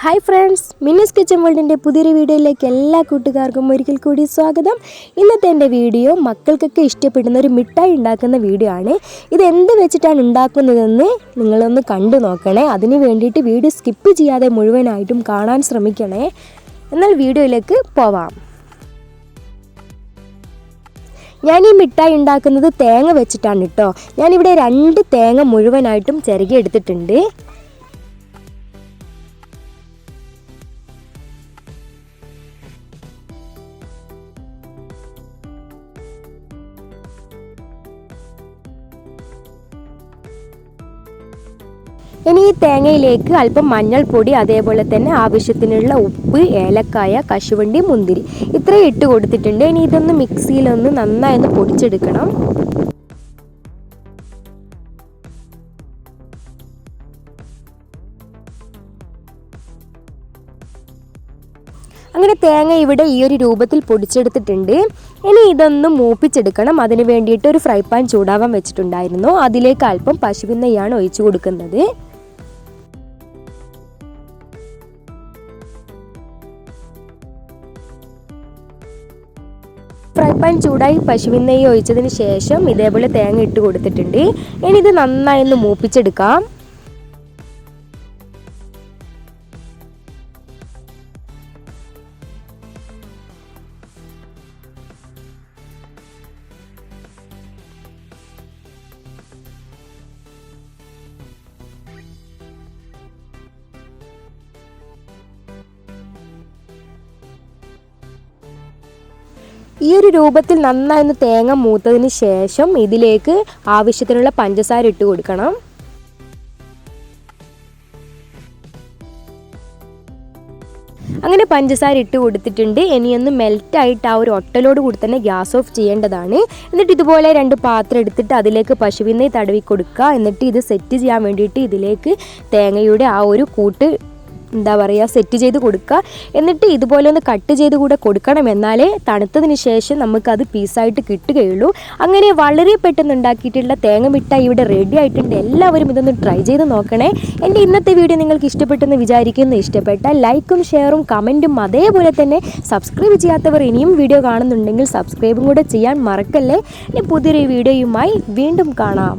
Hi friends, മിന്നസ് kitchen വേൾഡിൻ്റെ പുതിയൊരു വീഡിയോയിലേക്ക് എല്ലാ കൂട്ടുകാർക്കും ഒരിക്കൽ കൂടി സ്വാഗതം. ഇന്നത്തെ എൻ്റെ വീഡിയോ മക്കൾക്കൊക്കെ ഇഷ്ടപ്പെടുന്ന ഒരു മിഠായി ഉണ്ടാക്കുന്ന വീഡിയോ ആണ്. ഇത് എന്ത് വെച്ചിട്ടാണ് ഉണ്ടാക്കുന്നതെന്ന് നിങ്ങളൊന്ന് കണ്ടു നോക്കണേ. അതിന് വേണ്ടിയിട്ട് വീഡിയോ സ്കിപ്പ് ചെയ്യാതെ മുഴുവനായിട്ടും കാണാൻ ശ്രമിക്കണേ. എന്നാൽ വീഡിയോയിലേക്ക് പോവാം. ഞാൻ ഈ മിഠായി ഉണ്ടാക്കുന്നത് തേങ്ങ വെച്ചിട്ടാണ് കേട്ടോ. ഞാനിവിടെ 2 തേങ്ങ മുഴുവനായിട്ടും ചിരകി എടുത്തിട്ടുണ്ട്. ഇനി ഈ തേങ്ങയിലേക്ക് അല്പം മഞ്ഞൾപ്പൊടി, അതേപോലെ തന്നെ ആവശ്യത്തിനുള്ള ഉപ്പ്, ഏലക്കായ, കശുവണ്ടി, മുന്തിരി ഇത്രയും ഇട്ട് കൊടുത്തിട്ടുണ്ട്. ഇനി ഇതൊന്ന് മിക്സിയിലൊന്ന് നന്നായി പൊടിച്ചെടുക്കണം. അങ്ങനെ തേങ്ങ ഇവിടെ ഈ ഒരു രൂപത്തിൽ പൊടിച്ചെടുത്തിട്ടുണ്ട്. ഇനി ഇതൊന്ന് മൂപ്പിച്ചെടുക്കണം. അതിന് വേണ്ടിയിട്ട് ഒരു ഫ്രൈ പാൻ ചൂടാവാൻ വെച്ചിട്ടുണ്ടായിരുന്നു. അതിലേക്ക് അല്പം പശുവിൻ നെയ്യാണ് ഒഴിച്ചു കൊടുക്കുന്നത്. ഫ്രൈ പാൻ ചൂടായി പശുവിൻ നെയ്യ് ഒഴിച്ചതിന് ശേഷം ഇതേപോലെ തേങ്ങ ഇട്ട് കൊടുത്തിട്ടുണ്ട്. ഇനി ഇത് നന്നായി ഒന്ന് മൂപ്പിച്ചെടുക്കാം. ഈ ഒരു രൂപത്തിൽ നന്നായി തേങ്ങ മൂത്തതിന് ശേഷം ഇതിലേക്ക് ആവശ്യത്തിനുള്ള പഞ്ചസാര ഇട്ട് കൊടുക്കണം. അങ്ങനെ പഞ്ചസാര ഇട്ട് കൊടുത്തിട്ടുണ്ട്. ഇനിയൊന്ന് മെൽറ്റായിട്ട് ആ ഒരു ഒട്ടലോട് കൂടി തന്നെ ഗ്യാസ് ഓഫ് ചെയ്യേണ്ടതാണ്. എന്നിട്ട് ഇതുപോലെ 2 പാത്രം എടുത്തിട്ട് അതിലേക്ക് പശുവിൻ നെയ്യ് തടവി കൊടുക്കുക. എന്നിട്ട് ഇത് സെറ്റ് ചെയ്യാൻ വേണ്ടിയിട്ട് ഇതിലേക്ക് തേങ്ങയുടെ ആ ഒരു കൂട്ട് സെറ്റ് ചെയ്ത് കൊടുക്കുക. എന്നിട്ട് ഇതുപോലെ ഒന്ന് കട്ട് ചെയ്ത് കൂടെ കൊടുക്കണം. എന്നാലേ തണുത്തതിന് ശേഷം നമുക്കത് പീസായിട്ട് കിട്ടുകയുള്ളൂ. അങ്ങനെ വളരെ പെട്ടെന്ന് ഉണ്ടാക്കിയിട്ടുള്ള തേങ്ങ മിഠായി ഇവിടെ റെഡി ആയിട്ടുണ്ട്. എല്ലാവരും ഇതൊന്ന് ട്രൈ ചെയ്ത് നോക്കണേ. എൻ്റെ ഇന്നത്തെ വീഡിയോ നിങ്ങൾക്ക് ഇഷ്ടപ്പെട്ടെന്ന് വിചാരിക്കുന്നു. ഇഷ്ടപ്പെട്ടാൽ ലൈക്കും ഷെയറും കമൻറ്റും, അതേപോലെ തന്നെ സബ്സ്ക്രൈബ് ചെയ്യാത്തവർ ഇനിയും വീഡിയോ കാണുന്നുണ്ടെങ്കിൽ സബ്സ്ക്രൈബും കൂടെ ചെയ്യാൻ മറക്കല്ലേ. ഇനി പുതിയൊരു വീഡിയോയുമായി വീണ്ടും കാണാം.